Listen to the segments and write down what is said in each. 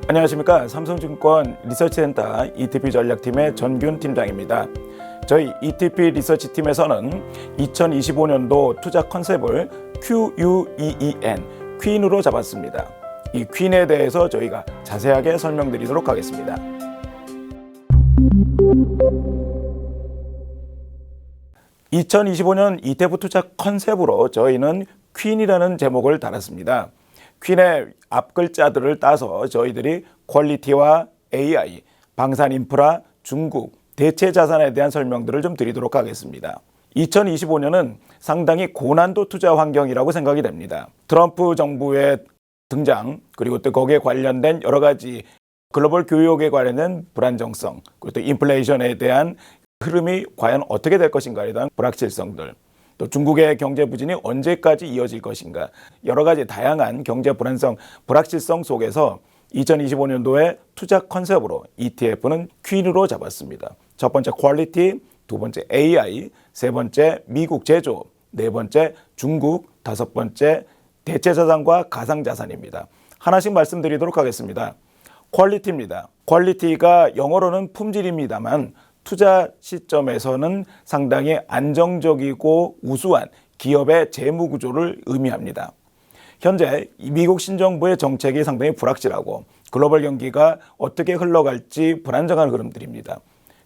안녕하십니까. 삼성증권 리서치센터 ETP 전략팀의 전균 팀장입니다. 저희 ETP 리서치팀에서는 2025년도 투자 컨셉을 QUEEN, 퀸으로 잡았습니다. 이 퀸에 대해서 저희가 자세하게 설명드리도록 하겠습니다. (2025년) ETF 투자 컨셉으로 저희는 퀸이라는 제목을 달았습니다. 퀸의 앞글자들을 따서 저희들이 퀄리티와 AI, 방산 인프라, 중국, 대체 자산에 대한 설명들을 좀 드리도록 하겠습니다. 2025년은 상당히 고난도 투자 환경이라고 생각이 됩니다. 트럼프 정부의 등장, 그리고 또 거기에 관련된 여러 가지 글로벌 교역에 관련된 불안정성, 그리고 또 인플레이션에 대한 흐름이 과연 어떻게 될 것인가에 대한 불확실성들, 또 중국의 경제 부진이 언제까지 이어질 것인가, 여러 가지 다양한 경제 불확실성 속에서 2025년도에 투자 컨셉으로 ETF는 퀸으로 잡았습니다. 첫 번째 퀄리티, 두 번째 AI, 세 번째 미국 제조업, 네 번째 중국, 다섯 번째 대체 자산과 가상 자산입니다. 하나씩 말씀드리도록 하겠습니다. 퀄리티입니다. 퀄리티가 영어로는 품질입니다만 투자 시점에서는 상당히 안정적이고 우수한 기업의 재무 구조를 의미합니다. 현재 미국 신정부의 정책이 상당히 불확실하고 글로벌 경기가 어떻게 흘러갈지 불안정한 흐름들입니다.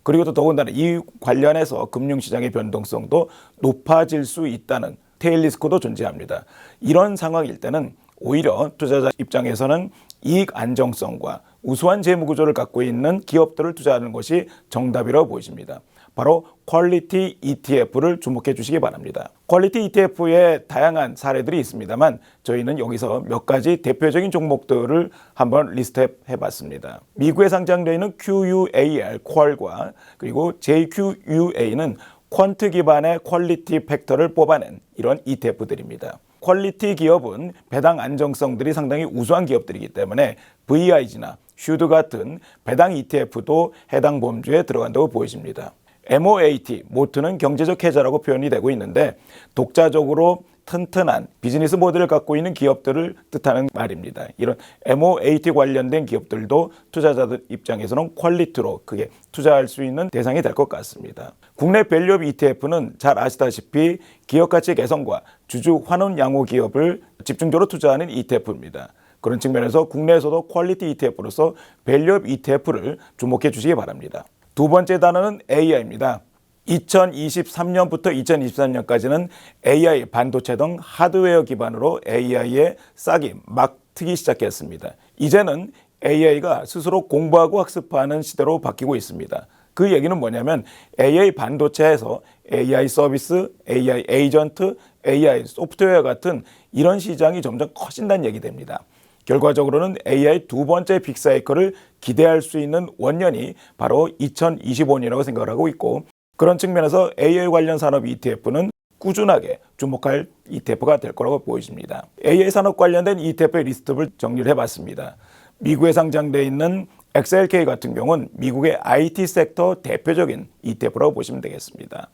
그리고 또 더군다나 이 관련해서 금융시장의 변동성도 높아질 수 있다는 테일 리스크도 존재합니다. 이런 상황일 때는 오히려 투자자 입장에서는 이익 안정성과 우수한 재무 구조를 갖고 있는 기업들을 투자하는 것이 정답이라고 보여집니다. 바로 퀄리티 ETF를 주목해 주시기 바랍니다. 퀄리티 ETF의 다양한 사례들이 있습니다만 저희는 여기서 몇 가지 대표적인 종목들을 한번 리스트해 봤습니다. 미국에 상장되어 있는 QUAL, 퀄과 그리고 JQUA는 퀀트 기반의 퀄리티 팩터를 뽑아낸 이런 ETF들입니다. 퀄리티 기업은 배당 안정성들이 상당히 우수한 기업들이기 때문에 VIG나 슈드 같은 배당 ETF도 해당 범주에 들어간다고 보여집니다. MOAT, 모트는 경제적 해자라고 표현이 되고 있는데 독자적으로 튼튼한 비즈니스 모델을 갖고 있는 기업들을 뜻하는 말입니다. 이런 MOAT 관련된 기업들도 투자자들 입장에서는 퀄리티로 크게 투자할 수 있는 대상이 될 것 같습니다. 국내 밸류업 ETF는 잘 아시다시피 기업 가치 개선과 주주 환원 양호 기업을 집중적으로 투자하는 ETF입니다. 그런 측면에서 국내에서도 퀄리티 ETF로서 밸류업 ETF를 주목해 주시기 바랍니다. 두 번째 단어는 AI입니다. 2023년부터 2023년까지는 AI, 반도체 등 하드웨어 기반으로 AI의 싹이 막 트기 시작했습니다. 이제는 AI가 스스로 공부하고 학습하는 시대로 바뀌고 있습니다. 그 얘기는 뭐냐면 AI 반도체에서 AI 서비스, AI 에이전트, AI 소프트웨어 같은 이런 시장이 점점 커진다는 얘기 됩니다. 결과적으로는 AI 두 번째 빅사이클을 기대할 수 있는 원년이 바로 2025년이라고 생각을 하고 있고 그런 측면에서 AI 관련 산업 ETF는 꾸준하게 주목할 ETF가 될 거라고 보여집니다. AI 산업 관련된 ETF의 리스트를 정리를 해봤습니다. 미국에 상장되어 있는 XLK 같은 경우는 미국의 IT 섹터 대표적인 ETF라고 보시면 되겠습니다.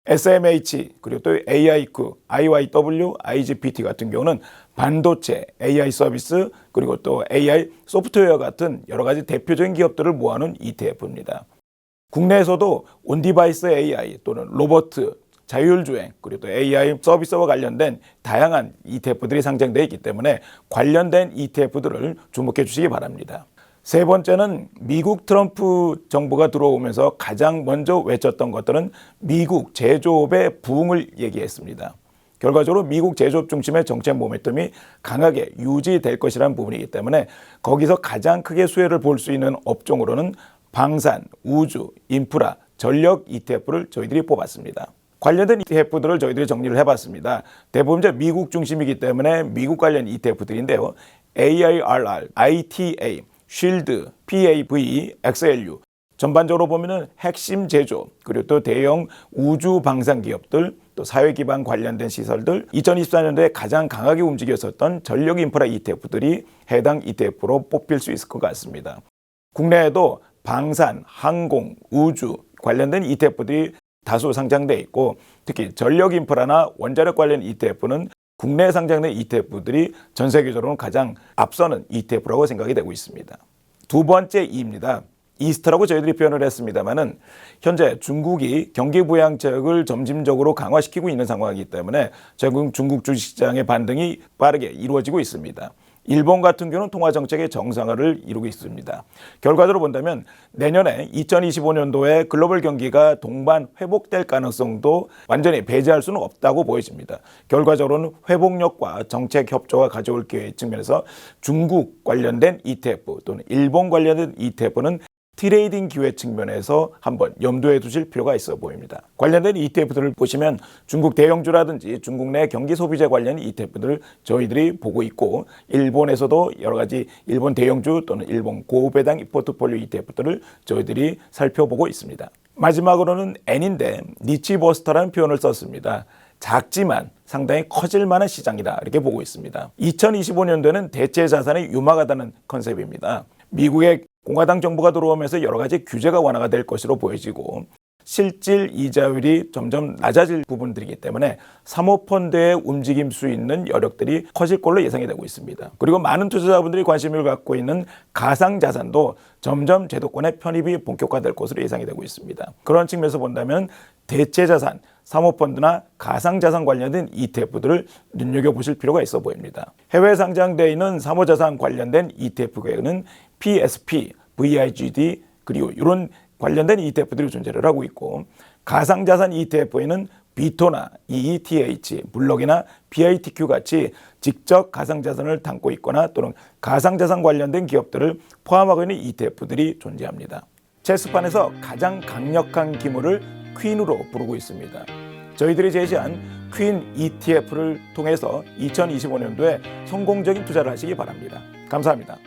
SMH 그리고 또 AIQ, IYW, IGPT 같은 경우는 반도체, AI 서비스 그리고 또 AI 소프트웨어 같은 여러 가지 대표적인 기업들을 모아놓은 ETF입니다. 국내에서도 온디바이스 AI 또는 로봇, 자율주행 그리고 또 AI 서비스와 관련된 다양한 ETF들이 상장되어 있기 때문에 관련된 ETF들을 주목해 주시기 바랍니다. 세 번째는 미국 트럼프 정부가 들어오면서 가장 먼저 외쳤던 것들은 미국 제조업의 부흥을 얘기했습니다. 결과적으로 미국 제조업 중심의 정책 모멘텀이 강하게 유지될 것이라는 부분이기 때문에 거기서 가장 크게 수혜를 볼 수 있는 업종으로는 방산, 우주, 인프라, 전력 ETF를 저희들이 뽑았습니다. 관련된 ETF들을 저희들이 정리를 해봤습니다. 대부분 미국 중심이기 때문에 미국 관련 ETF들인데요. AIRR, ITA, 쉴드, PAV, XLU 전반적으로 보면은 핵심 제조 그리고 또 대형 우주 방산 기업들 또 사회 기반 관련된 시설들 2024년도에 가장 강하게 움직였었던 전력 인프라 ETF들이 해당 ETF로 뽑힐 수 있을 것 같습니다. 국내에도 방산, 항공, 우주 관련된 ETF들이 다수 상장돼 있고 특히 전력 인프라나 원자력 관련 ETF는 국내에 상장된 ETF들이 전 세계적으로 가장 앞서는 ETF라고 생각이 되고 있습니다. 두 번째 E입니다. 이스트라고 저희들이 표현을 했습니다만은 현재 중국이 경기 부양책을 점진적으로 강화시키고 있는 상황이기 때문에 전국 중국 주식시장의 반등이 빠르게 이루어지고 있습니다. 일본 같은 경우는 통화정책의 정상화를 이루고 있습니다. 결과적으로 본다면 내년에 2025년도에 글로벌 경기가 동반 회복될 가능성도 완전히 배제할 수는 없다고 보여집니다. 결과적으로는 회복력과 정책 협조가 가져올 기회 측면에서 중국 관련된 ETF 또는 일본 관련된 ETF는 트레이딩 기회 측면에서 한번 염두에 두실 필요가 있어 보입니다. 관련된 ETF들을 보시면 중국 대형주라든지 중국 내 경기 소비재 관련 ETF들을 저희들이 보고 있고 일본에서도 여러 가지 일본 대형주 또는 일본 고배당 포트폴리오 ETF들을 저희들이 살펴보고 있습니다. 마지막으로는 N인데 니치버스터라는 표현을 썼습니다. 작지만 상당히 커질 만한 시장이다 이렇게 보고 있습니다. 2025년도에는 대체 자산이 유망하다는 컨셉입니다. 미국의 공화당 정부가 들어오면서 여러 가지 규제가 완화가 될 것으로 보여지고 실질 이자율이 점점 낮아질 부분들이기 때문에 사모펀드의 움직임 수 있는 여력들이 커질 걸로 예상이 되고 있습니다. 그리고 많은 투자자분들이 관심을 갖고 있는 가상자산도 점점 제도권의 편입이 본격화될 것으로 예상이 되고 있습니다. 그런 측면에서 본다면 대체자산, 사모펀드나 가상자산 관련된 ETF들을 눈여겨보실 필요가 있어 보입니다. 해외 상장되어 있는 사모자산 관련된 ETF에는 PSP, VIGD 그리고 이런 관련된 ETF들이 존재를 하고 있고 가상자산 ETF에는 비토나 EETH, 블록이나 BITQ 같이 직접 가상자산을 담고 있거나 또는 가상자산 관련된 기업들을 포함하고 있는 ETF들이 존재합니다. 체스판에서 가장 강력한 기물을 퀸으로 부르고 있습니다. 저희들이 제시한 퀸 ETF를 통해서 2025년도에 성공적인 투자를 하시기 바랍니다. 감사합니다.